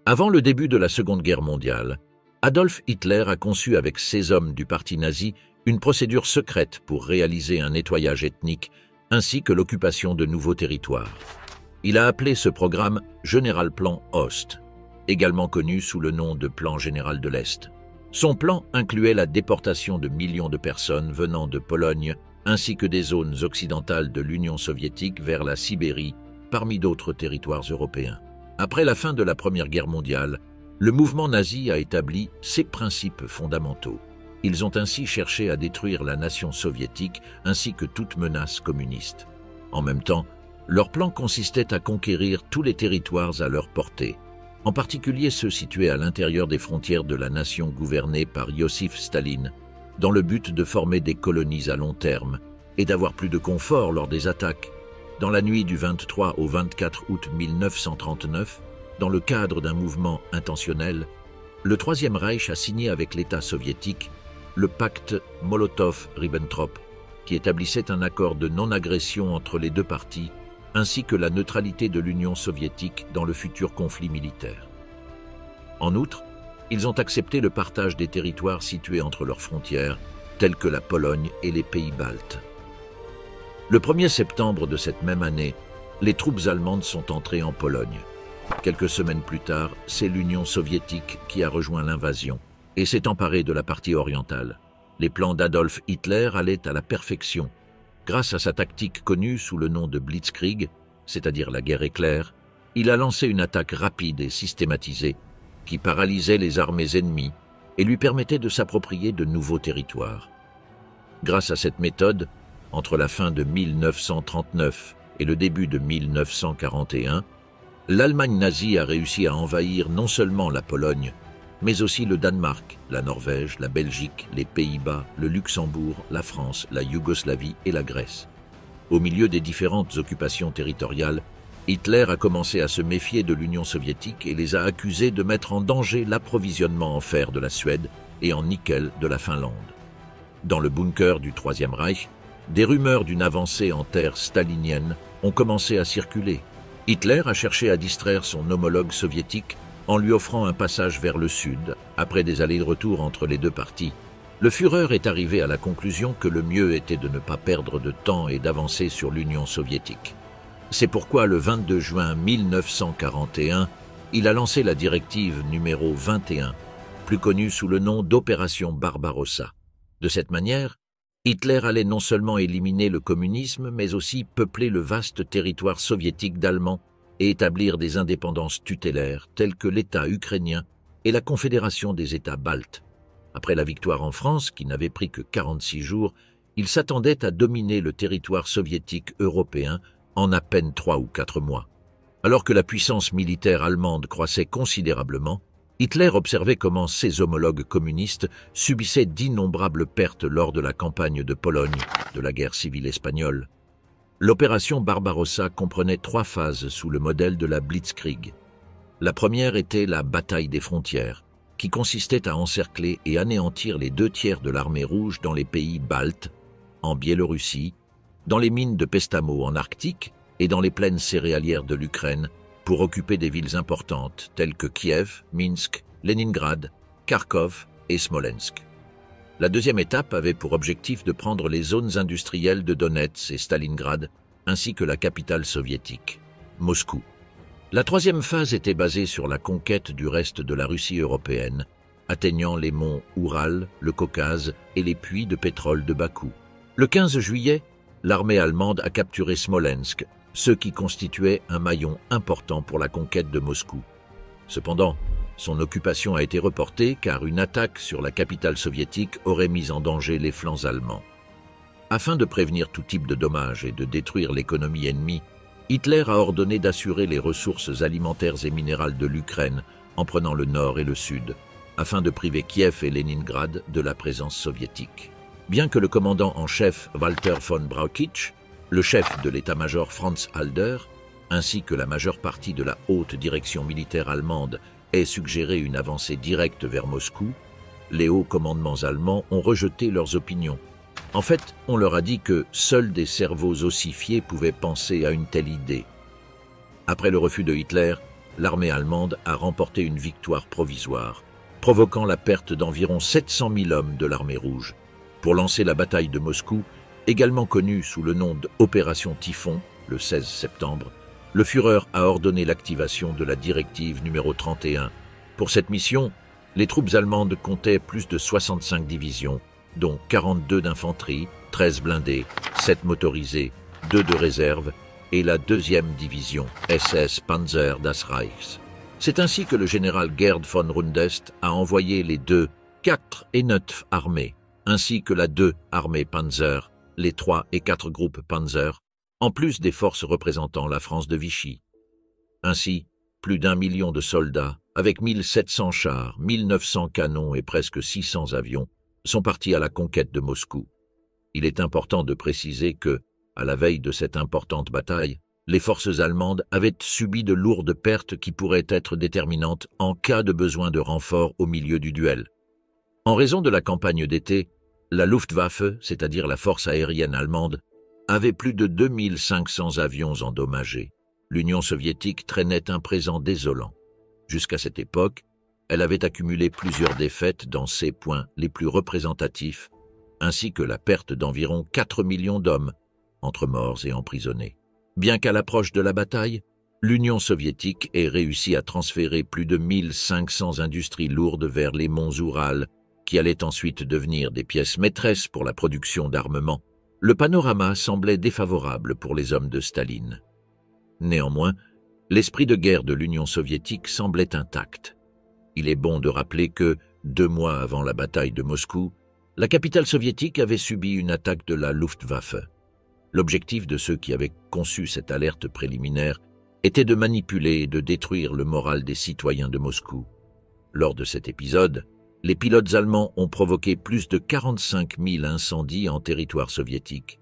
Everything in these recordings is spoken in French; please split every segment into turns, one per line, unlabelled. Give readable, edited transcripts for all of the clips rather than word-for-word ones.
Avant le début de la Seconde Guerre mondiale, Adolf Hitler a conçu avec ses hommes du parti nazi une procédure secrète pour réaliser un nettoyage ethnique ainsi que l'occupation de nouveaux territoires. Il a appelé ce programme Generalplan Ost, également connu sous le nom de Plan général de l'Est. Son plan incluait la déportation de millions de personnes venant de Pologne ainsi que des zones occidentales de l'Union soviétique vers la Sibérie, parmi d'autres territoires européens. Après la fin de la Première Guerre mondiale, le mouvement nazi a établi ses principes fondamentaux. Ils ont ainsi cherché à détruire la nation soviétique ainsi que toute menace communiste. En même temps, leur plan consistait à conquérir tous les territoires à leur portée, en particulier ceux situés à l'intérieur des frontières de la nation gouvernée par Iosif Staline, dans le but de former des colonies à long terme et d'avoir plus de confort lors des attaques. Dans la nuit du 23 au 24 août 1939, dans le cadre d'un mouvement intentionnel, le Troisième Reich a signé avec l'État soviétique le pacte Molotov-Ribbentrop, qui établissait un accord de non-agression entre les deux parties, ainsi que la neutralité de l'Union soviétique dans le futur conflit militaire. En outre, ils ont accepté le partage des territoires situés entre leurs frontières, tels que la Pologne et les pays baltes. Le 1er septembre de cette même année, les troupes allemandes sont entrées en Pologne. Quelques semaines plus tard, c'est l'Union soviétique qui a rejoint l'invasion et s'est emparée de la partie orientale. Les plans d'Adolf Hitler allaient à la perfection. Grâce à sa tactique connue sous le nom de Blitzkrieg, c'est-à-dire la guerre éclair, il a lancé une attaque rapide et systématisée qui paralysait les armées ennemies et lui permettait de s'approprier de nouveaux territoires. Grâce à cette méthode, entre la fin de 1939 et le début de 1941, l'Allemagne nazie a réussi à envahir non seulement la Pologne, mais aussi le Danemark, la Norvège, la Belgique, les Pays-Bas, le Luxembourg, la France, la Yougoslavie et la Grèce. Au milieu des différentes occupations territoriales, Hitler a commencé à se méfier de l'Union soviétique et les a accusés de mettre en danger l'approvisionnement en fer de la Suède et en nickel de la Finlande. Dans le bunker du Troisième Reich, des rumeurs d'une avancée en terre stalinienne ont commencé à circuler. Hitler a cherché à distraire son homologue soviétique en lui offrant un passage vers le sud, après des allers-retours entre les deux parties. Le Führer est arrivé à la conclusion que le mieux était de ne pas perdre de temps et d'avancer sur l'Union soviétique. C'est pourquoi le 22 juin 1941, il a lancé la directive numéro 21, plus connue sous le nom d'Opération Barbarossa. De cette manière, Hitler allait non seulement éliminer le communisme, mais aussi peupler le vaste territoire soviétique d'Allemands et établir des indépendances tutélaires telles que l'État ukrainien et la Confédération des États baltes. Après la victoire en France, qui n'avait pris que 46 jours, il s'attendait à dominer le territoire soviétique européen en à peine 3 ou 4 mois. Alors que la puissance militaire allemande croissait considérablement, Hitler observait comment ses homologues communistes subissaient d'innombrables pertes lors de la campagne de Pologne de la guerre civile espagnole. L'opération Barbarossa comprenait 3 phases sous le modèle de la Blitzkrieg. La première était la bataille des frontières, qui consistait à encercler et anéantir les 2/3 de l'armée rouge dans les pays baltes, en Biélorussie, dans les mines de Pestamo en Arctique et dans les plaines céréalières de l'Ukraine, pour occuper des villes importantes telles que Kiev, Minsk, Leningrad, Kharkov et Smolensk. La deuxième étape avait pour objectif de prendre les zones industrielles de Donetsk et Stalingrad, ainsi que la capitale soviétique, Moscou. La troisième phase était basée sur la conquête du reste de la Russie européenne, atteignant les monts Oural, le Caucase et les puits de pétrole de Bakou. Le 15 juillet, l'armée allemande a capturé Smolensk, ce qui constituait un maillon important pour la conquête de Moscou. Cependant, son occupation a été reportée car une attaque sur la capitale soviétique aurait mis en danger les flancs allemands. Afin de prévenir tout type de dommages et de détruire l'économie ennemie, Hitler a ordonné d'assurer les ressources alimentaires et minérales de l'Ukraine en prenant le nord et le sud, afin de priver Kiev et Leningrad de la présence soviétique. Bien que le commandant en chef Walter von Brauchitsch, le chef de l'état-major Franz Halder, ainsi que la majeure partie de la haute direction militaire allemande ait suggéré une avancée directe vers Moscou, les hauts commandements allemands ont rejeté leurs opinions. En fait, on leur a dit que seuls des cerveaux ossifiés pouvaient penser à une telle idée. Après le refus de Hitler, l'armée allemande a remporté une victoire provisoire, provoquant la perte d'environ 700 000 hommes de l'armée rouge. Pour lancer la bataille de Moscou, également connue sous le nom d'Opération Typhon, le 16 septembre, le Führer a ordonné l'activation de la directive numéro 31. Pour cette mission, les troupes allemandes comptaient plus de 65 divisions, dont 42 d'infanterie, 13 blindés, 7 motorisés, 2 de réserve et la 2e division SS Panzer das Reichs. C'est ainsi que le général Gerd von Rundest a envoyé les 2, 4 et 9 armées, ainsi que la 2 armée Panzer, les 3 et 4 groupes Panzer, en plus des forces représentant la France de Vichy. Ainsi, plus d'1 million de soldats, avec 1700 chars, 1900 canons et presque 600 avions, sont partis à la conquête de Moscou. Il est important de préciser que, à la veille de cette importante bataille, les forces allemandes avaient subi de lourdes pertes qui pourraient être déterminantes en cas de besoin de renfort au milieu du duel. En raison de la campagne d'été, la Luftwaffe, c'est-à-dire la force aérienne allemande, avait plus de 2500 avions endommagés. L'Union soviétique traînait un présent désolant. Jusqu'à cette époque, elle avait accumulé plusieurs défaites dans ses points les plus représentatifs, ainsi que la perte d'environ 4 millions d'hommes, entre morts et emprisonnés. Bien qu'à l'approche de la bataille, l'Union soviétique ait réussi à transférer plus de 1500 industries lourdes vers les monts Oural, qui allaient ensuite devenir des pièces maîtresses pour la production d'armement, le panorama semblait défavorable pour les hommes de Staline. Néanmoins, l'esprit de guerre de l'Union soviétique semblait intact. Il est bon de rappeler que, 2 mois avant la bataille de Moscou, la capitale soviétique avait subi une attaque de la Luftwaffe. L'objectif de ceux qui avaient conçu cette alerte préliminaire était de manipuler et de détruire le moral des citoyens de Moscou. Lors de cet épisode, les pilotes allemands ont provoqué plus de 45 000 incendies en territoire soviétique.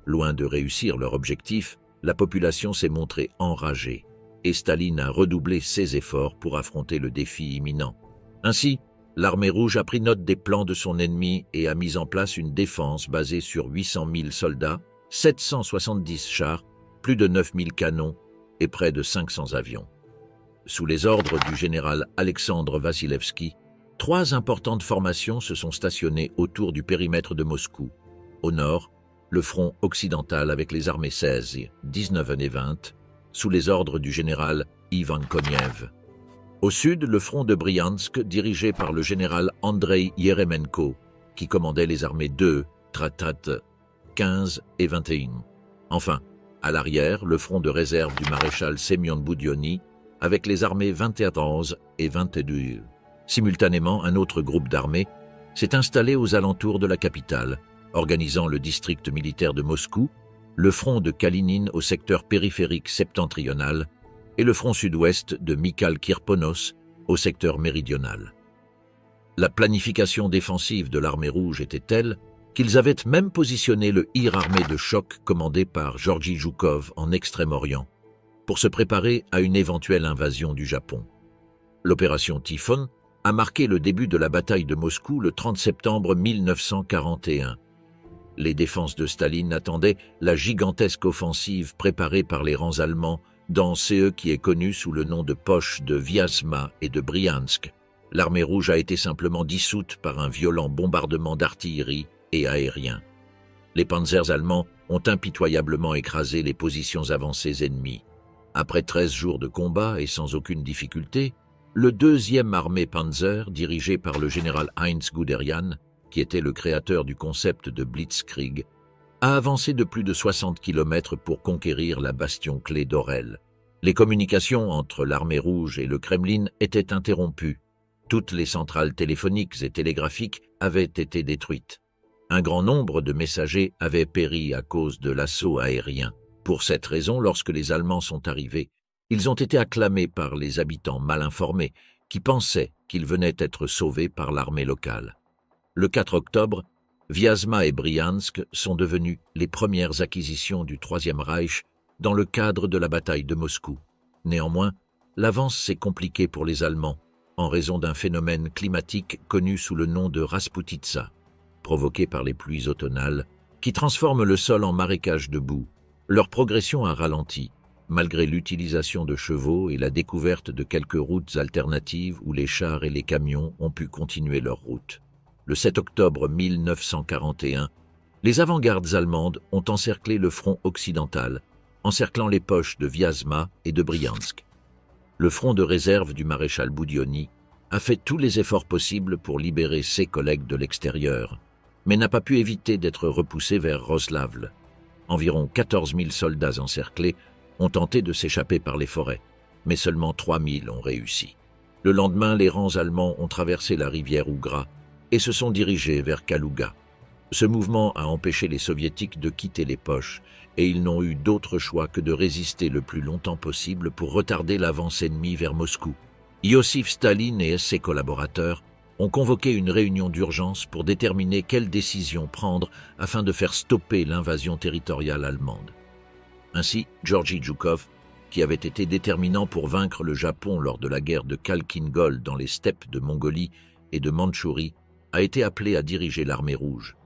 Loin de réussir leur objectif, la population s'est montrée enragée et Staline a redoublé ses efforts pour affronter le défi imminent. Ainsi, l'armée rouge a pris note des plans de son ennemi et a mis en place une défense basée sur 800 000 soldats, 770 chars, plus de 9 000 canons et près de 500 avions. Sous les ordres du général Alexandre Vassilevski, 3 importantes formations se sont stationnées autour du périmètre de Moscou. Au nord, le front occidental avec les armées 16, 19 et 20, sous les ordres du général Ivan Koniev. Au sud, le front de Briansk, dirigé par le général Andrei Yeremenko, qui commandait les armées 2, Tratat, 15 et 21. Enfin, à l'arrière, le front de réserve du maréchal Semyon Boudioni, avec les armées 21 et 22. Simultanément, un autre groupe d'armées s'est installé aux alentours de la capitale, organisant le district militaire de Moscou, le front de Kalinin au secteur périphérique septentrional et le front sud-ouest de Mikhal-Kirponos au secteur méridional. La planification défensive de l'armée rouge était telle qu'ils avaient même positionné le IR armé de choc commandé par Georgi Joukov en Extrême-Orient pour se préparer à une éventuelle invasion du Japon. L'opération Typhon a marqué le début de la bataille de Moscou le 30 septembre 1941. Les défenses de Staline attendaient la gigantesque offensive préparée par les rangs allemands dans CE qui est connu sous le nom de poche de Vyazma et de Briansk. L'armée rouge a été simplement dissoute par un violent bombardement d'artillerie et aérien. Les panzers allemands ont impitoyablement écrasé les positions avancées ennemies. Après 13 jours de combat et sans aucune difficulté, le 2e armée Panzer, dirigé par le général Heinz Guderian, qui était le créateur du concept de Blitzkrieg, a avancé de plus de 60 km pour conquérir la bastion-clé d'Orel. Les communications entre l'armée rouge et le Kremlin étaient interrompues. Toutes les centrales téléphoniques et télégraphiques avaient été détruites. Un grand nombre de messagers avaient péri à cause de l'assaut aérien. Pour cette raison, lorsque les Allemands sont arrivés, ils ont été acclamés par les habitants mal informés qui pensaient qu'ils venaient être sauvés par l'armée locale. Le 4 octobre, Vyazma et Briansk sont devenus les premières acquisitions du Troisième Reich dans le cadre de la bataille de Moscou. Néanmoins, l'avance s'est compliquée pour les Allemands en raison d'un phénomène climatique connu sous le nom de Rasputitsa, provoqué par les pluies automnales qui transforment le sol en marécage de boue. Leur progression a ralenti malgré l'utilisation de chevaux et la découverte de quelques routes alternatives où les chars et les camions ont pu continuer leur route. Le 7 octobre 1941, les avant-gardes allemandes ont encerclé le front occidental, encerclant les poches de Vyazma et de Briansk. Le front de réserve du maréchal Boudionni a fait tous les efforts possibles pour libérer ses collègues de l'extérieur, mais n'a pas pu éviter d'être repoussé vers Roslavl. Environ 14 000 soldats encerclés ont tenté de s'échapper par les forêts, mais seulement 3 000 ont réussi. Le lendemain, les rangs allemands ont traversé la rivière Ougra et se sont dirigés vers Kalouga. Ce mouvement a empêché les soviétiques de quitter les poches et ils n'ont eu d'autre choix que de résister le plus longtemps possible pour retarder l'avance ennemie vers Moscou. Iosif Staline et ses collaborateurs ont convoqué une réunion d'urgence pour déterminer quelle décision prendre afin de faire stopper l'invasion territoriale allemande. Ainsi, Georgi Zhukov, qui avait été déterminant pour vaincre le Japon lors de la guerre de Khalkhin-Gol dans les steppes de Mongolie et de Mandchourie, a été appelé à diriger l'armée rouge.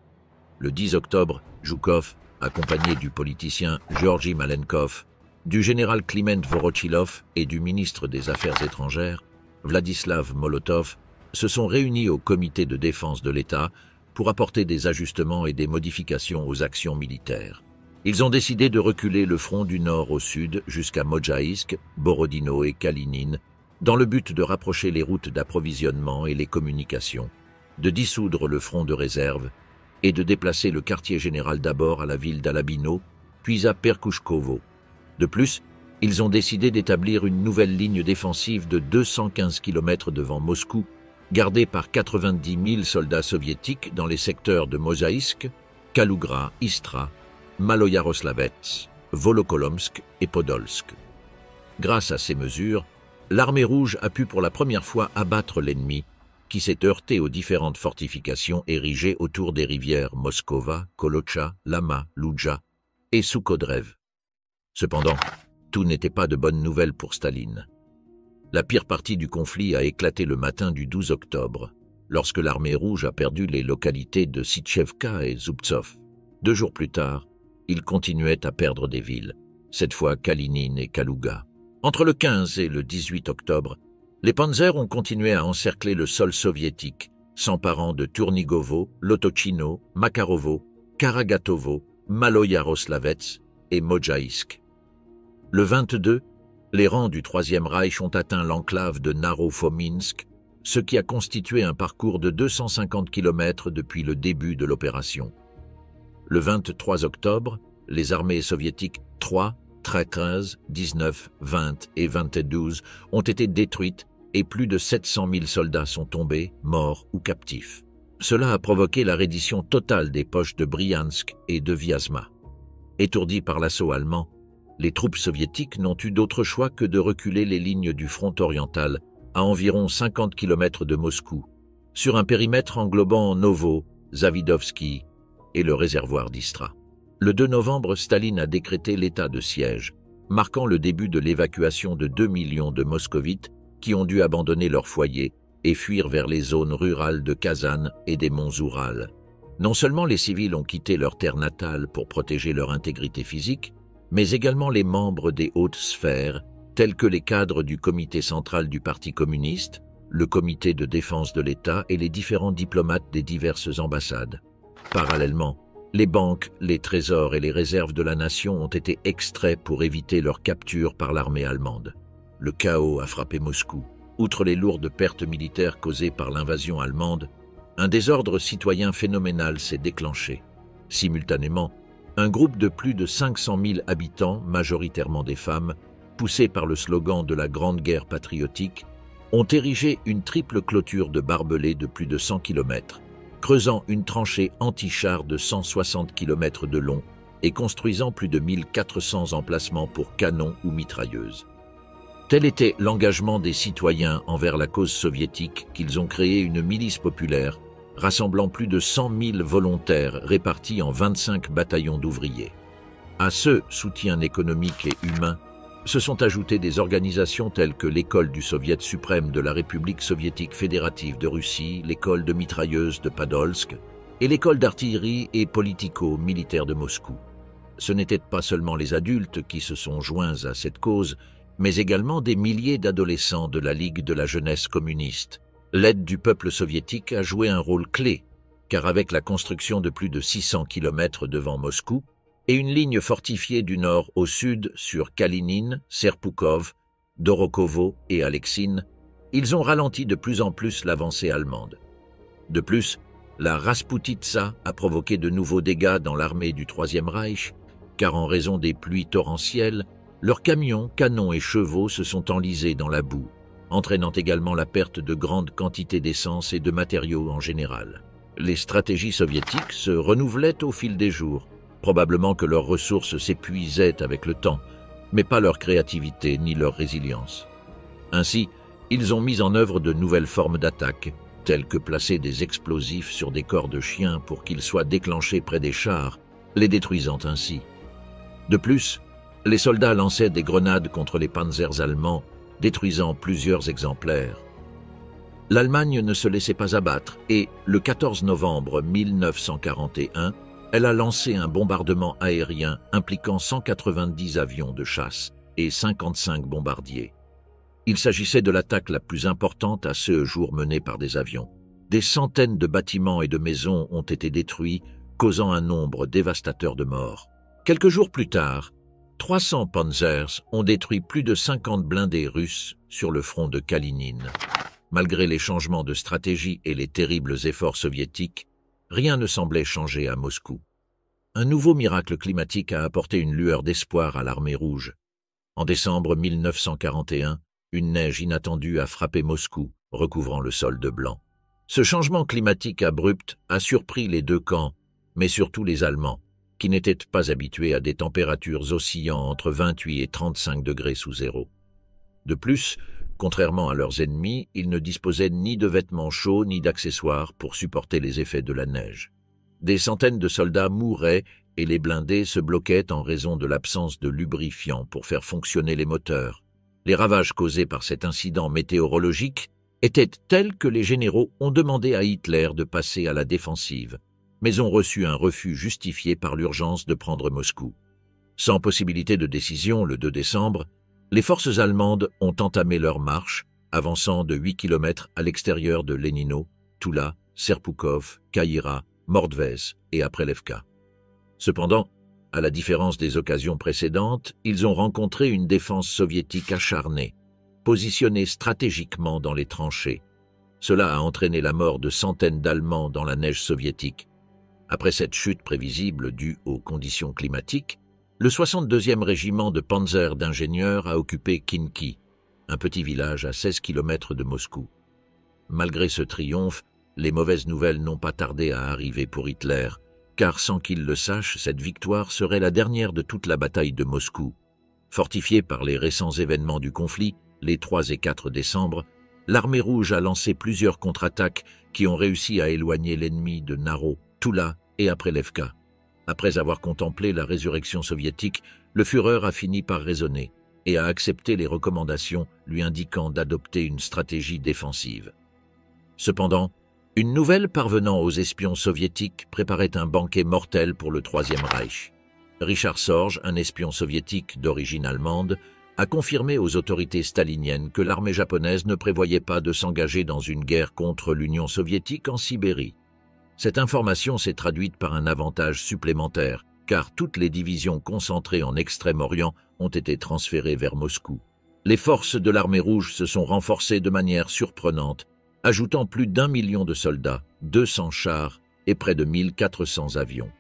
Le 10 octobre, Zhukov, accompagné du politicien Georgi Malenkov, du général Kliment Vorochilov et du ministre des Affaires étrangères, Vladislav Molotov, se sont réunis au comité de défense de l'État pour apporter des ajustements et des modifications aux actions militaires. Ils ont décidé de reculer le front du nord au sud jusqu'à Mojaïsk, Borodino et Kalinin, dans le but de rapprocher les routes d'approvisionnement et les communications, de dissoudre le front de réserve et de déplacer le quartier général d'abord à la ville d'Alabino, puis à Perkouchkovo. De plus, ils ont décidé d'établir une nouvelle ligne défensive de 215 km devant Moscou, gardée par 90 000 soldats soviétiques dans les secteurs de Mozaïsk, Kalougra, Istra, Maloyaroslavets, Volokolomsk et Podolsk. Grâce à ces mesures, l'armée rouge a pu pour la première fois abattre l'ennemi, qui s'est heurté aux différentes fortifications érigées autour des rivières Moskova, Kolocha, Lama, Loudja et Soukhodrev. Cependant, tout n'était pas de bonnes nouvelles pour Staline. La pire partie du conflit a éclaté le matin du 12 octobre, lorsque l'armée rouge a perdu les localités de Sitchevka et Zubtsov. 2 jours plus tard, ils continuaient à perdre des villes, cette fois Kalinin et Kalouga. Entre le 15 et le 18 octobre, les panzers ont continué à encercler le sol soviétique, s'emparant de Tournigovo, Lotochino, Makarovo, Karagatovo, Maloyaroslavets et Mojaïsk. Le 22, les rangs du Troisième Reich ont atteint l'enclave de Narofominsk, ce qui a constitué un parcours de 250 km depuis le début de l'opération. Le 23 octobre, les armées soviétiques 3, 13, 19, 20 et 22 ont été détruites et plus de 700 000 soldats sont tombés, morts ou captifs. Cela a provoqué la reddition totale des poches de Briansk et de Vyazma. Étourdis par l'assaut allemand, les troupes soviétiques n'ont eu d'autre choix que de reculer les lignes du front oriental à environ 50 km de Moscou, sur un périmètre englobant Novo, Zavidovski et le réservoir d'Istra. Le 2 novembre, Staline a décrété l'état de siège, marquant le début de l'évacuation de 2 millions de moscovites qui ont dû abandonner leur foyer et fuir vers les zones rurales de Kazan et des monts Oural. Non seulement les civils ont quitté leur terre natale pour protéger leur intégrité physique, mais également les membres des hautes sphères, tels que les cadres du comité central du Parti communiste, le comité de défense de l'État et les différents diplomates des diverses ambassades. Parallèlement, les banques, les trésors et les réserves de la nation ont été extraits pour éviter leur capture par l'armée allemande. Le chaos a frappé Moscou. Outre les lourdes pertes militaires causées par l'invasion allemande, un désordre citoyen phénoménal s'est déclenché. Simultanément, un groupe de plus de 500 000 habitants, majoritairement des femmes, poussés par le slogan de la Grande Guerre patriotique, ont érigé une triple clôture de barbelés de plus de 100 km, creusant une tranchée anti-char de 160 km de long et construisant plus de 1400 emplacements pour canons ou mitrailleuses. Tel était l'engagement des citoyens envers la cause soviétique qu'ils ont créé une milice populaire rassemblant plus de 100 000 volontaires répartis en 25 bataillons d'ouvriers. À ce soutien économique et humain se sont ajoutées des organisations telles que l'école du Soviet suprême de la République soviétique fédérative de Russie, l'école de mitrailleuses de Podolsk et l'école d'artillerie et politico-militaire de Moscou. ce n'étaient pas seulement les adultes qui se sont joints à cette cause, mais également des milliers d'adolescents de la Ligue de la jeunesse communiste. L'aide du peuple soviétique a joué un rôle clé, car avec la construction de plus de 600 km devant Moscou et une ligne fortifiée du nord au sud sur Kalinin, Serpukhov, Dorokovo et Alexine, ils ont ralenti de plus en plus l'avancée allemande. De plus, la Rasputitsa a provoqué de nouveaux dégâts dans l'armée du Troisième Reich, car en raison des pluies torrentielles, leurs camions, canons et chevaux se sont enlisés dans la boue, entraînant également la perte de grandes quantités d'essence et de matériaux en général. Les stratégies soviétiques se renouvelaient au fil des jours. Probablement que leurs ressources s'épuisaient avec le temps, mais pas leur créativité ni leur résilience. Ainsi, ils ont mis en œuvre de nouvelles formes d'attaque, telles que placer des explosifs sur des corps de chiens pour qu'ils soient déclenchés près des chars, les détruisant ainsi. De plus, les soldats lançaient des grenades contre les panzers allemands, détruisant plusieurs exemplaires. L'Allemagne ne se laissait pas abattre et, le 14 novembre 1941, elle a lancé un bombardement aérien impliquant 190 avions de chasse et 55 bombardiers. Il s'agissait de l'attaque la plus importante à ce jour menée par des avions. Des centaines de bâtiments et de maisons ont été détruits, causant un nombre dévastateur de morts. Quelques jours plus tard, 300 Panzers ont détruit plus de 50 blindés russes sur le front de Kalinin. Malgré les changements de stratégie et les terribles efforts soviétiques, rien ne semblait changer à Moscou. Un nouveau miracle climatique a apporté une lueur d'espoir à l'armée rouge. En décembre 1941, une neige inattendue a frappé Moscou, recouvrant le sol de blanc. Ce changement climatique abrupt a surpris les deux camps, mais surtout les Allemands, qui n'étaient pas habitués à des températures oscillant entre 28 et 35 degrés sous zéro. De plus, contrairement à leurs ennemis, ils ne disposaient ni de vêtements chauds ni d'accessoires pour supporter les effets de la neige. Des centaines de soldats mouraient et les blindés se bloquaient en raison de l'absence de lubrifiant pour faire fonctionner les moteurs. Les ravages causés par cet incident météorologique étaient tels que les généraux ont demandé à Hitler de passer à la défensive, mais ont reçu un refus justifié par l'urgence de prendre Moscou. Sans possibilité de décision le 2 décembre, les forces allemandes ont entamé leur marche, avançant de 8 km à l'extérieur de Lenino, Toula, Serpukhov, Kaïra, Mordvez et Aprelevka. Cependant, à la différence des occasions précédentes, ils ont rencontré une défense soviétique acharnée, positionnée stratégiquement dans les tranchées. Cela a entraîné la mort de centaines d'Allemands dans la neige soviétique. Après cette chute prévisible due aux conditions climatiques, le 62e régiment de panzer d'ingénieurs a occupé Khinki, un petit village à 16 km de Moscou. Malgré ce triomphe, les mauvaises nouvelles n'ont pas tardé à arriver pour Hitler, car sans qu'il le sache, cette victoire serait la dernière de toute la bataille de Moscou. Fortifiée par les récents événements du conflit, les 3 et 4 décembre, l'armée rouge a lancé plusieurs contre-attaques qui ont réussi à éloigner l'ennemi de Naro, Toula et Aprelevka. Après avoir contemplé la résurrection soviétique, le Führer a fini par raisonner et a accepté les recommandations lui indiquant d'adopter une stratégie défensive. Cependant, une nouvelle parvenant aux espions soviétiques préparait un banquet mortel pour le Troisième Reich. Richard Sorge, un espion soviétique d'origine allemande, a confirmé aux autorités staliniennes que l'armée japonaise ne prévoyait pas de s'engager dans une guerre contre l'Union soviétique en Sibérie. Cette information s'est traduite par un avantage supplémentaire, car toutes les divisions concentrées en Extrême-Orient ont été transférées vers Moscou. Les forces de l'armée rouge se sont renforcées de manière surprenante, ajoutant plus d'1 million de soldats, 200 chars et près de 1400 avions.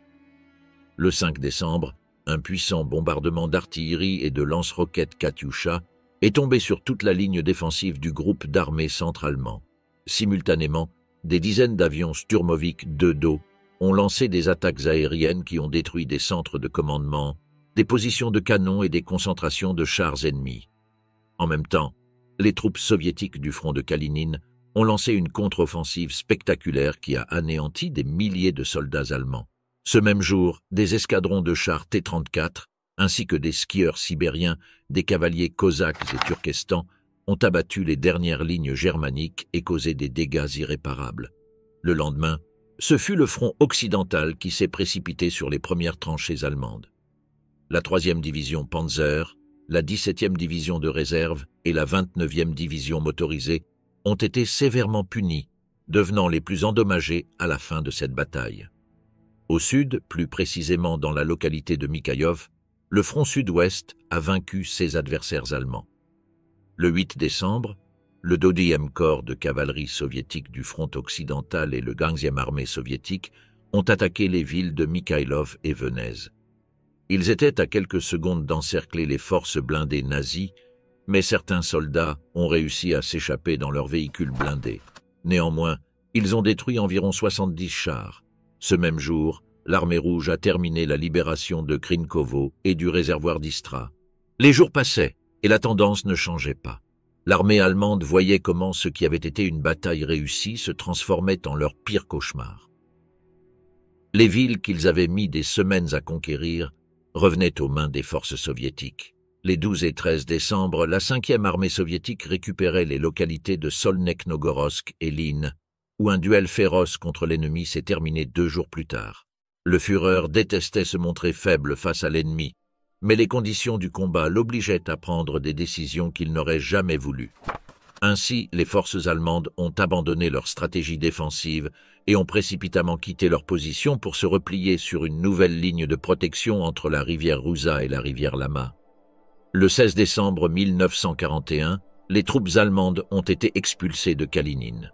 Le 5 décembre, un puissant bombardement d'artillerie et de lance-roquettes Katyusha est tombé sur toute la ligne défensive du groupe d'armées centre-allemand. Simultanément, des dizaines d'avions Sturmovik II ont lancé des attaques aériennes qui ont détruit des centres de commandement, des positions de canons et des concentrations de chars ennemis. En même temps, les troupes soviétiques du front de Kalinin ont lancé une contre-offensive spectaculaire qui a anéanti des milliers de soldats allemands. Ce même jour, des escadrons de chars T-34, ainsi que des skieurs sibériens, des cavaliers cosaques et turkestans, ont abattu les dernières lignes germaniques et causé des dégâts irréparables. Le lendemain, ce fut le front occidental qui s'est précipité sur les premières tranchées allemandes. La 3e division Panzer, la 17e division de réserve et la 29e division motorisée ont été sévèrement punies, devenant les plus endommagées à la fin de cette bataille. Au sud, plus précisément dans la localité de Mikhaïov, le front sud-ouest a vaincu ses adversaires allemands. Le 8 décembre, le 2e corps de cavalerie soviétique du front occidental et le 15e armée soviétique ont attaqué les villes de Mikhaïlov et Venez. Ils étaient à quelques secondes d'encercler les forces blindées nazies, mais certains soldats ont réussi à s'échapper dans leurs véhicules blindés. Néanmoins, ils ont détruit environ 70 chars. Ce même jour, l'armée rouge a terminé la libération de Krinkovo et du réservoir d'Istra. Les jours passaient et la tendance ne changeait pas. L'armée allemande voyait comment ce qui avait été une bataille réussie se transformait en leur pire cauchemar. Les villes qu'ils avaient mis des semaines à conquérir revenaient aux mains des forces soviétiques. Les 12 et 13 décembre, la 5e armée soviétique récupérait les localités de Solnekh-Nogorsk et Lin, où un duel féroce contre l'ennemi s'est terminé 2 jours plus tard. Le Führer détestait se montrer faible face à l'ennemi, mais les conditions du combat l'obligeaient à prendre des décisions qu'il n'aurait jamais voulues. Ainsi, les forces allemandes ont abandonné leur stratégie défensive et ont précipitamment quitté leur position pour se replier sur une nouvelle ligne de protection entre la rivière Ruza et la rivière Lama. Le 16 décembre 1941, les troupes allemandes ont été expulsées de Kalinin.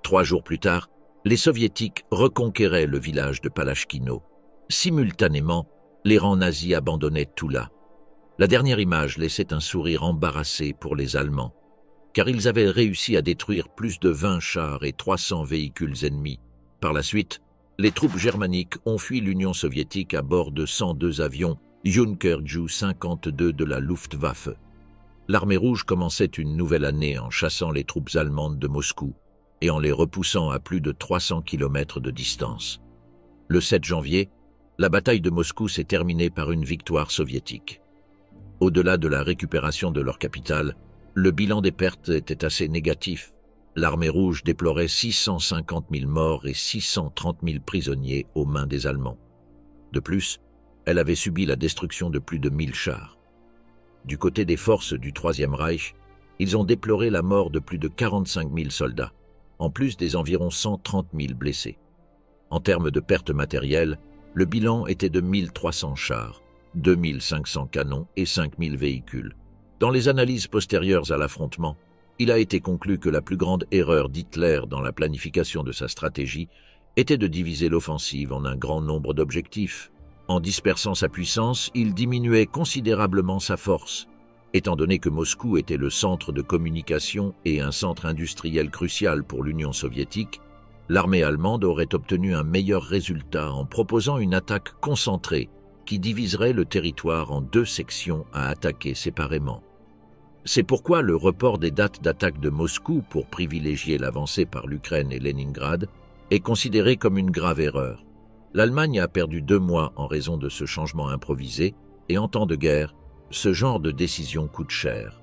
3 jours plus tard, les soviétiques reconquéraient le village de Palachkino. Simultanément, les rangs nazis abandonnaient Toula. La dernière image laissait un sourire embarrassé pour les Allemands, car ils avaient réussi à détruire plus de 20 chars et 300 véhicules ennemis. Par la suite, les troupes germaniques ont fui l'Union soviétique à bord de 102 avions Junker Ju-52 de la Luftwaffe. L'armée rouge commençait une nouvelle année en chassant les troupes allemandes de Moscou et en les repoussant à plus de 300 km de distance. Le 7 janvier, la bataille de Moscou s'est terminée par une victoire soviétique. Au-delà de la récupération de leur capitale, le bilan des pertes était assez négatif. L'armée rouge déplorait 650 000 morts et 630 000 prisonniers aux mains des Allemands. De plus, elle avait subi la destruction de plus de 1000 chars. Du côté des forces du Troisième Reich, ils ont déploré la mort de plus de 45 000 soldats, en plus des environ 130 000 blessés. En termes de pertes matérielles, le bilan était de 1300 chars, 2500 canons et 5000 véhicules. Dans les analyses postérieures à l'affrontement, il a été conclu que la plus grande erreur d'Hitler dans la planification de sa stratégie était de diviser l'offensive en un grand nombre d'objectifs. En dispersant sa puissance, il diminuait considérablement sa force. Étant donné que Moscou était le centre de communication et un centre industriel crucial pour l'Union soviétique, l'armée allemande aurait obtenu un meilleur résultat en proposant une attaque concentrée qui diviserait le territoire en 2 sections à attaquer séparément. C'est pourquoi le report des dates d'attaque de Moscou pour privilégier l'avancée par l'Ukraine et Leningrad est considéré comme une grave erreur. L'Allemagne a perdu 2 mois en raison de ce changement improvisé, et en temps de guerre, ce genre de décision coûte cher.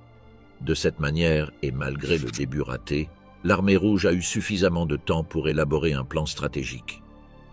De cette manière, et malgré le début raté, l'armée rouge a eu suffisamment de temps pour élaborer un plan stratégique.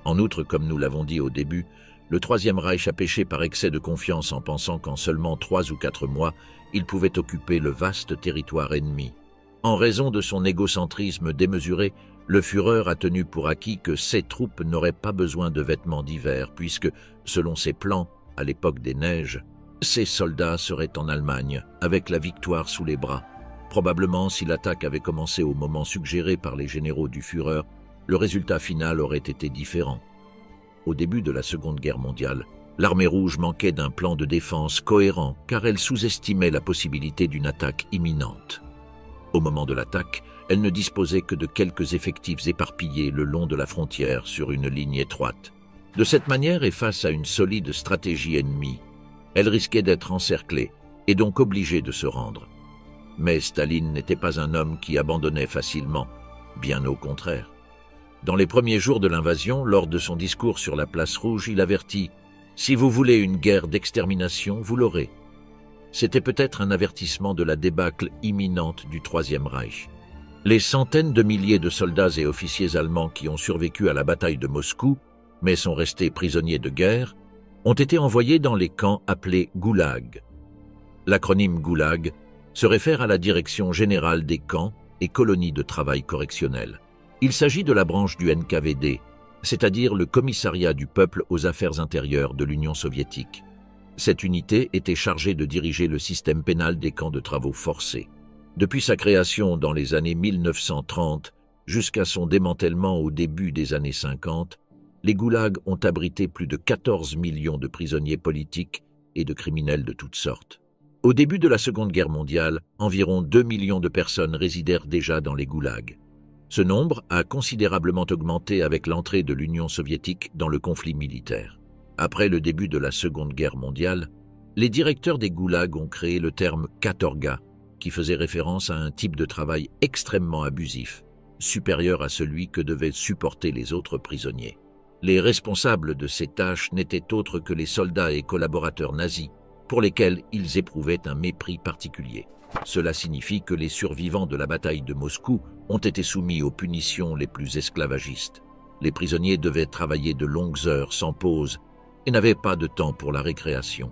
En outre, comme nous l'avons dit au début, le Troisième Reich a péché par excès de confiance en pensant qu'en seulement 3 ou 4 mois, il pouvait occuper le vaste territoire ennemi. En raison de son égocentrisme démesuré, le Führer a tenu pour acquis que ses troupes n'auraient pas besoin de vêtements d'hiver puisque, selon ses plans, à l'époque des neiges, ses soldats seraient en Allemagne, avec la victoire sous les bras. Probablement, si l'attaque avait commencé au moment suggéré par les généraux du Führer, le résultat final aurait été différent. Au début de la Seconde Guerre mondiale, l'armée rouge manquait d'un plan de défense cohérent car elle sous-estimait la possibilité d'une attaque imminente. Au moment de l'attaque, elle ne disposait que de quelques effectifs éparpillés le long de la frontière sur une ligne étroite. De cette manière et face à une solide stratégie ennemie, elle risquait d'être encerclée et donc obligée de se rendre. Mais Staline n'était pas un homme qui abandonnait facilement, bien au contraire. Dans les premiers jours de l'invasion, lors de son discours sur la place Rouge, il avertit « Si vous voulez une guerre d'extermination, vous l'aurez ». C'était peut-être un avertissement de la débâcle imminente du Troisième Reich. Les centaines de milliers de soldats et officiers allemands qui ont survécu à la bataille de Moscou, mais sont restés prisonniers de guerre, ont été envoyés dans les camps appelés goulags. L'acronyme goulag se réfère à la Direction générale des camps et colonies de travail correctionnel. Il s'agit de la branche du NKVD, c'est-à-dire le Commissariat du peuple aux affaires intérieures de l'Union soviétique. Cette unité était chargée de diriger le système pénal des camps de travaux forcés. Depuis sa création dans les années 1930 jusqu'à son démantèlement au début des années 50, les goulags ont abrité plus de 14 millions de prisonniers politiques et de criminels de toutes sortes. Au début de la Seconde Guerre mondiale, environ 2 millions de personnes résidèrent déjà dans les goulags. Ce nombre a considérablement augmenté avec l'entrée de l'Union soviétique dans le conflit militaire. Après le début de la Seconde Guerre mondiale, les directeurs des goulags ont créé le terme « katorga », qui faisait référence à un type de travail extrêmement abusif, supérieur à celui que devaient supporter les autres prisonniers. Les responsables de ces tâches n'étaient autres que les soldats et collaborateurs nazis, pour lesquels ils éprouvaient un mépris particulier. Cela signifie que les survivants de la bataille de Moscou ont été soumis aux punitions les plus esclavagistes. Les prisonniers devaient travailler de longues heures sans pause et n'avaient pas de temps pour la récréation.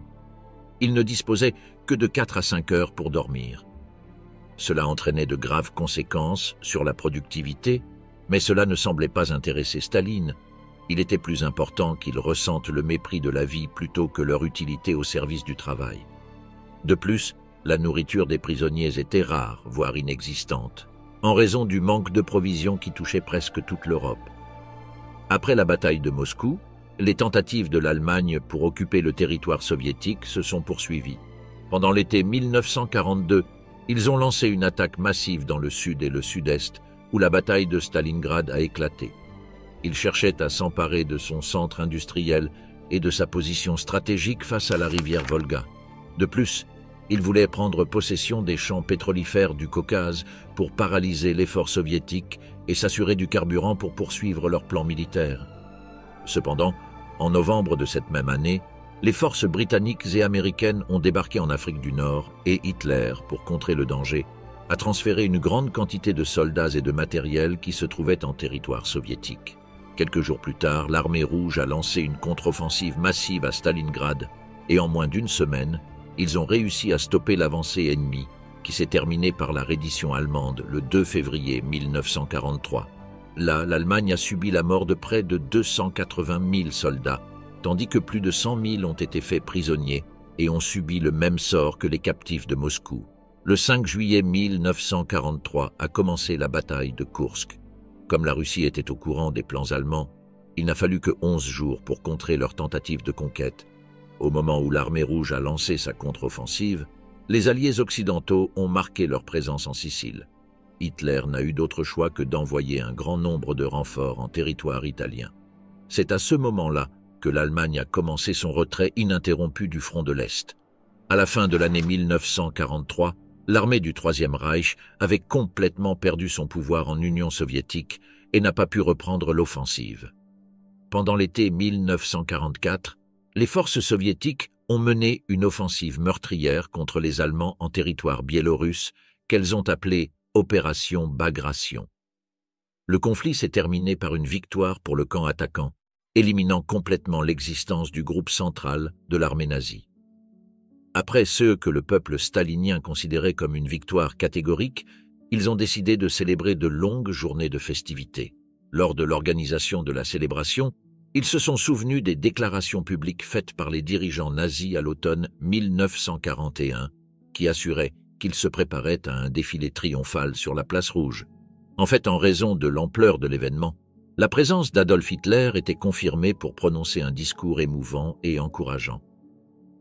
Ils ne disposaient que de 4 à 5 heures pour dormir. Cela entraînait de graves conséquences sur la productivité, mais cela ne semblait pas intéresser Staline. Il était plus important qu'ils ressentent le mépris de la vie plutôt que leur utilité au service du travail. De plus, la nourriture des prisonniers était rare, voire inexistante, en raison du manque de provisions qui touchait presque toute l'Europe. Après la bataille de Moscou, les tentatives de l'Allemagne pour occuper le territoire soviétique se sont poursuivies. Pendant l'été 1942, ils ont lancé une attaque massive dans le sud et le sud-est, où la bataille de Stalingrad a éclaté. Ils cherchaient à s'emparer de son centre industriel et de sa position stratégique face à la rivière Volga. De plus, ils voulaient prendre possession des champs pétrolifères du Caucase pour paralyser l'effort soviétique et s'assurer du carburant pour poursuivre leur plan militaire. Cependant, en novembre de cette même année, les forces britanniques et américaines ont débarqué en Afrique du Nord et Hitler, pour contrer le danger, a transféré une grande quantité de soldats et de matériel qui se trouvaient en territoire soviétique. Quelques jours plus tard, l'armée rouge a lancé une contre-offensive massive à Stalingrad et en moins d'une semaine, ils ont réussi à stopper l'avancée ennemie qui s'est terminée par la reddition allemande le 2 février 1943. Là, l'Allemagne a subi la mort de près de 280 000 soldats, tandis que plus de 100 000 ont été faits prisonniers et ont subi le même sort que les captifs de Moscou. Le 5 juillet 1943 a commencé la bataille de Koursk. Comme la Russie était au courant des plans allemands, il n'a fallu que 11 jours pour contrer leur tentative de conquête. Au moment où l'armée rouge a lancé sa contre-offensive, les alliés occidentaux ont marqué leur présence en Sicile. Hitler n'a eu d'autre choix que d'envoyer un grand nombre de renforts en territoire italien. C'est à ce moment-là que l'Allemagne a commencé son retrait ininterrompu du front de l'Est. À la fin de l'année 1943, l'armée du Troisième Reich avait complètement perdu son pouvoir en Union soviétique et n'a pas pu reprendre l'offensive. Pendant l'été 1944, les forces soviétiques ont mené une offensive meurtrière contre les Allemands en territoire biélorusse qu'elles ont appelée Opération Bagration. Le conflit s'est terminé par une victoire pour le camp attaquant, éliminant complètement l'existence du groupe central de l'armée nazie. Après ce que le peuple stalinien considérait comme une victoire catégorique, ils ont décidé de célébrer de longues journées de festivités. Lors de l'organisation de la célébration, ils se sont souvenus des déclarations publiques faites par les dirigeants nazis à l'automne 1941, qui assuraient qu'ils se préparaient à un défilé triomphal sur la place rouge. En fait, en raison de l'ampleur de l'événement, la présence d'Adolf Hitler était confirmée pour prononcer un discours émouvant et encourageant.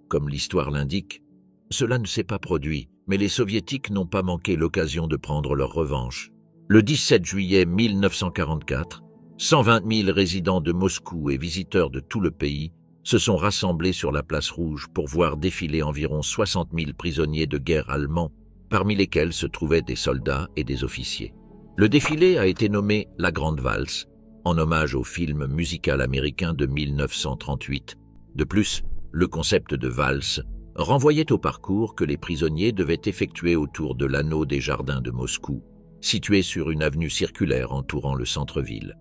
Comme l'histoire l'indique, cela ne s'est pas produit, mais les Soviétiques n'ont pas manqué l'occasion de prendre leur revanche. Le 17 juillet 1944, 120 000 résidents de Moscou et visiteurs de tout le pays se sont rassemblés sur la place rouge pour voir défiler environ 60 000 prisonniers de guerre allemands, parmi lesquels se trouvaient des soldats et des officiers. Le défilé a été nommé la Grande Valse, en hommage au film musical américain de 1938. De plus, le concept de valse renvoyait au parcours que les prisonniers devaient effectuer autour de l'anneau des jardins de Moscou, situé sur une avenue circulaire entourant le centre-ville.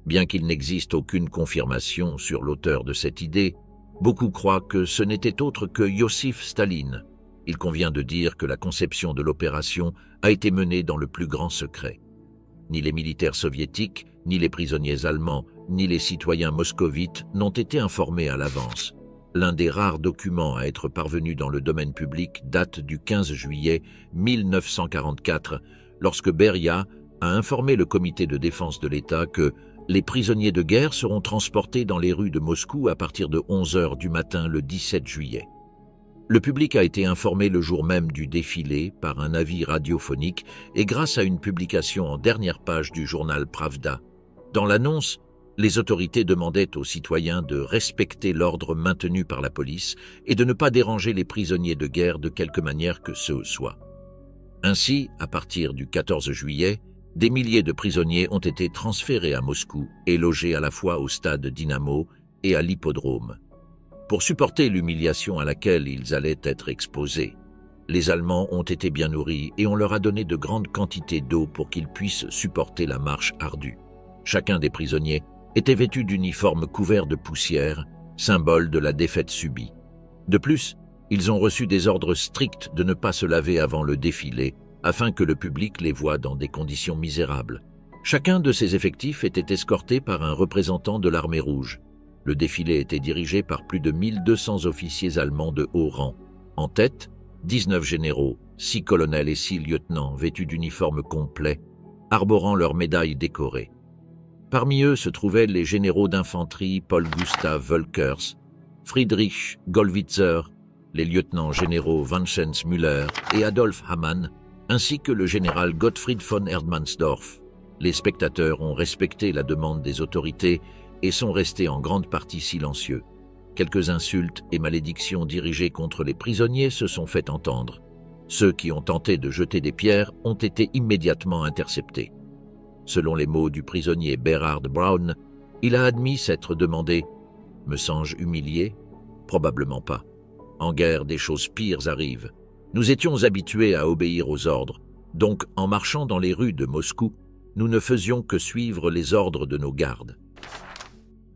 Bien qu'il n'existe aucune confirmation sur l'auteur de cette idée, Beaucoup croient que ce n'était autre que Iosif Staline. Il convient de dire que la conception de l'opération a été menée dans le plus grand secret. Ni les militaires soviétiques, ni les prisonniers allemands, ni les citoyens moscovites n'ont été informés à l'avance. L'un des rares documents à être parvenu dans le domaine public date du 15 juillet 1944, lorsque Beria a informé le comité de défense de l'État que les prisonniers de guerre seront transportés dans les rues de Moscou à partir de 11 h du matin le 17 juillet. Le public a été informé le jour même du défilé par un avis radiophonique et grâce à une publication en dernière page du journal Pravda. Dans l'annonce, les autorités demandaient aux citoyens de respecter l'ordre maintenu par la police et de ne pas déranger les prisonniers de guerre de quelque manière que ce soit. Ainsi, à partir du 14 juillet, des milliers de prisonniers ont été transférés à Moscou et logés à la fois au stade Dynamo et à l'hippodrome. Pour supporter l'humiliation à laquelle ils allaient être exposés, les Allemands ont été bien nourris et on leur a donné de grandes quantités d'eau pour qu'ils puissent supporter la marche ardue. Chacun des prisonniers était vêtu d'uniformes couverts de poussière, symbole de la défaite subie. De plus, ils ont reçu des ordres stricts de ne pas se laver avant le défilé, afin que le public les voie dans des conditions misérables. Chacun de ces effectifs était escorté par un représentant de l'armée rouge. Le défilé était dirigé par plus de 1200 officiers allemands de haut rang. En tête, 19 généraux, 6 colonels et 6 lieutenants vêtus d'uniformes complets, arborant leurs médailles décorées. Parmi eux se trouvaient les généraux d'infanterie Paul Gustav Völkers, Friedrich Gollwitzer, les lieutenants généraux Vincenz Müller et Adolf Hamann, ainsi que le général Gottfried von Erdmannsdorf. Les spectateurs ont respecté la demande des autorités et sont restés en grande partie silencieux. Quelques insultes et malédictions dirigées contre les prisonniers se sont fait entendre. Ceux qui ont tenté de jeter des pierres ont été immédiatement interceptés. Selon les mots du prisonnier Berhard Braun, il a admis s'être demandé « Me sens-je humilié ? Probablement pas. En guerre, des choses pires arrivent. Nous étions habitués à obéir aux ordres, donc en marchant dans les rues de Moscou, nous ne faisions que suivre les ordres de nos gardes. »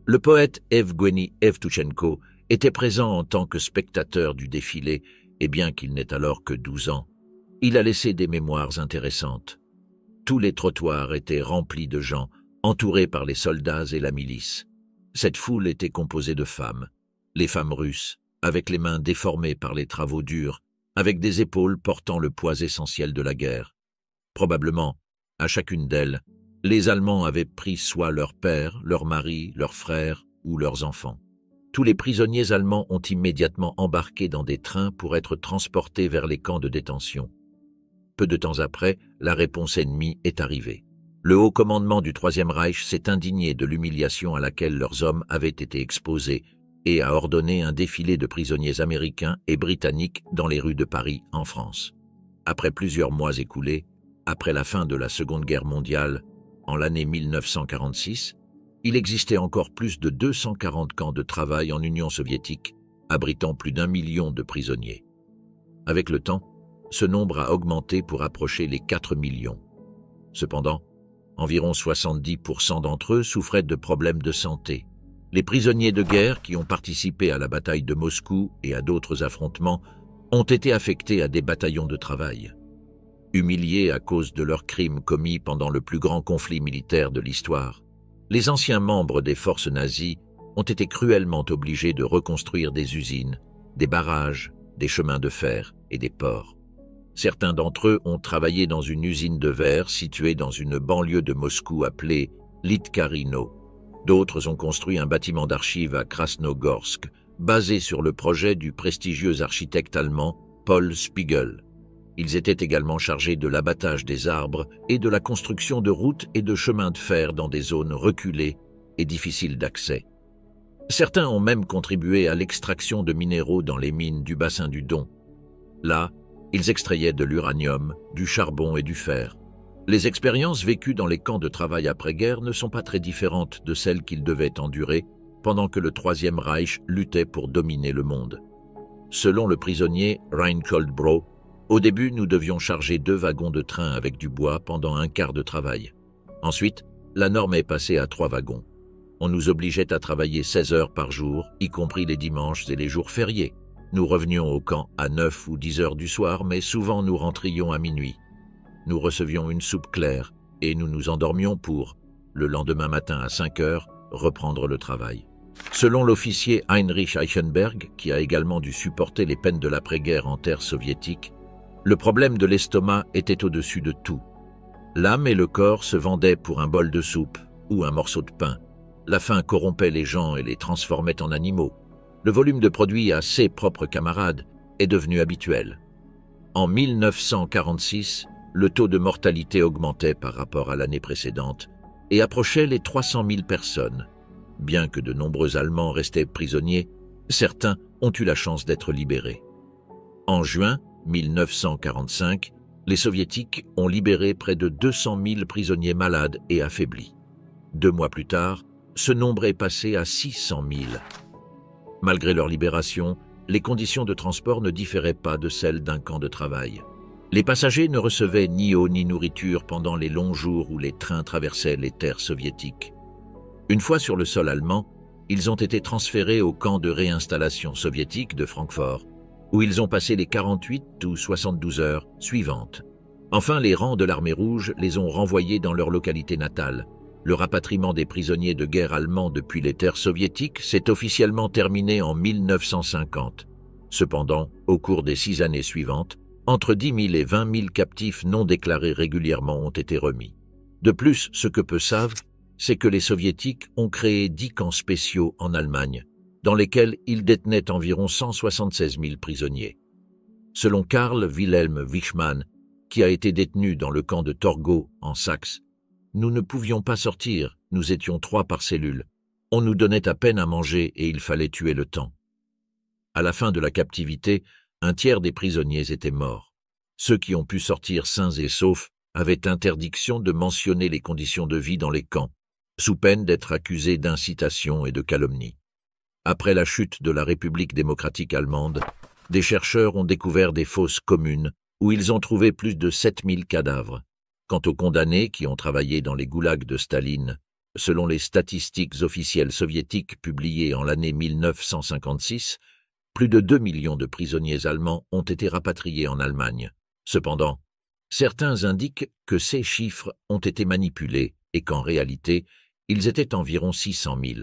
Le poète Evgueni Evtuchenko était présent en tant que spectateur du défilé, et bien qu'il n'ait alors que 12 ans, il a laissé des mémoires intéressantes. Tous les trottoirs étaient remplis de gens, entourés par les soldats et la milice. Cette foule était composée de femmes, les femmes russes, avec les mains déformées par les travaux durs, avec des épaules portant le poids essentiel de la guerre. Probablement, à chacune d'elles, les Allemands avaient pris soit leur père, leur mari, leurs frères ou leurs enfants. Tous les prisonniers allemands ont immédiatement embarqué dans des trains pour être transportés vers les camps de détention. Peu de temps après, la réponse ennemie est arrivée. Le haut commandement du Troisième Reich s'est indigné de l'humiliation à laquelle leurs hommes avaient été exposés et a ordonné un défilé de prisonniers américains et britanniques dans les rues de Paris, en France. Après plusieurs mois écoulés, après la fin de la Seconde Guerre mondiale, en l'année 1946, il existait encore plus de 240 camps de travail en Union soviétique, abritant plus d'1 million de prisonniers. Avec le temps, ce nombre a augmenté pour approcher les 4 millions. Cependant, environ 70% d'entre eux souffraient de problèmes de santé. Les prisonniers de guerre qui ont participé à la bataille de Moscou et à d'autres affrontements ont été affectés à des bataillons de travail. Humiliés à cause de leurs crimes commis pendant le plus grand conflit militaire de l'histoire, les anciens membres des forces nazies ont été cruellement obligés de reconstruire des usines, des barrages, des chemins de fer et des ports. Certains d'entre eux ont travaillé dans une usine de verre située dans une banlieue de Moscou appelée Litkarino. D'autres ont construit un bâtiment d'archives à Krasnogorsk, basé sur le projet du prestigieux architecte allemand Paul Spiegel. Ils étaient également chargés de l'abattage des arbres et de la construction de routes et de chemins de fer dans des zones reculées et difficiles d'accès. Certains ont même contribué à l'extraction de minéraux dans les mines du bassin du Don. Là, ils extrayaient de l'uranium, du charbon et du fer. Les expériences vécues dans les camps de travail après-guerre ne sont pas très différentes de celles qu'ils devaient endurer pendant que le Troisième Reich luttait pour dominer le monde. Selon le prisonnier Reinhold Bro, au début, nous devions charger 2 wagons de train avec du bois pendant un quart de travail. Ensuite, la norme est passée à 3 wagons. On nous obligeait à travailler 16 heures par jour, y compris les dimanches et les jours fériés. Nous revenions au camp à 9 ou 10 heures du soir, mais souvent nous rentrions à minuit. Nous recevions une soupe claire et nous nous endormions pour, le lendemain matin à 5 heures, reprendre le travail. Selon l'officier Heinrich Eichenberg, qui a également dû supporter les peines de l'après-guerre en terre soviétique, le problème de l'estomac était au-dessus de tout. L'âme et le corps se vendaient pour un bol de soupe ou un morceau de pain. La faim corrompait les gens et les transformait en animaux. Le volume de produits à ses propres camarades est devenu habituel. En 1946, le taux de mortalité augmentait par rapport à l'année précédente et approchait les 300 000 personnes. Bien que de nombreux Allemands restaient prisonniers, certains ont eu la chance d'être libérés. En juin 1945, les Soviétiques ont libéré près de 200 000 prisonniers malades et affaiblis. 2 mois plus tard, ce nombre est passé à 600 000. Malgré leur libération, les conditions de transport ne différaient pas de celles d'un camp de travail. Les passagers ne recevaient ni eau ni nourriture pendant les longs jours où les trains traversaient les terres soviétiques. Une fois sur le sol allemand, ils ont été transférés au camp de réinstallation soviétique de Francfort, où ils ont passé les 48 ou 72 heures suivantes. Enfin, les rangs de l'armée rouge les ont renvoyés dans leur localité natale. Le rapatriement des prisonniers de guerre allemands depuis les terres soviétiques s'est officiellement terminé en 1950. Cependant, au cours des 6 années suivantes, entre 10 000 et 20 000 captifs non déclarés régulièrement ont été remis. De plus, ce que peu savent, c'est que les Soviétiques ont créé 10 camps spéciaux en Allemagne, dans lesquels ils détenaient environ 176 000 prisonniers. Selon Karl Wilhelm Wichmann, qui a été détenu dans le camp de Torgau, en Saxe, nous ne pouvions pas sortir, nous étions 3 par cellule. On nous donnait à peine à manger et il fallait tuer le temps. À la fin de la captivité, un tiers des prisonniers étaient morts. Ceux qui ont pu sortir sains et saufs avaient interdiction de mentionner les conditions de vie dans les camps, sous peine d'être accusés d'incitation et de calomnie. Après la chute de la République démocratique allemande, des chercheurs ont découvert des fosses communes où ils ont trouvé plus de 7000 cadavres. Quant aux condamnés qui ont travaillé dans les goulags de Staline, selon les statistiques officielles soviétiques publiées en l'année 1956, plus de 2 millions de prisonniers allemands ont été rapatriés en Allemagne. Cependant, certains indiquent que ces chiffres ont été manipulés et qu'en réalité, ils étaient environ 600 000.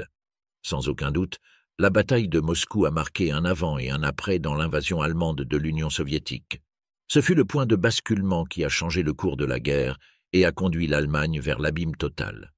Sans aucun doute, la bataille de Moscou a marqué un avant et un après dans l'invasion allemande de l'Union soviétique. Ce fut le point de basculement qui a changé le cours de la guerre et a conduit l'Allemagne vers l'abîme total.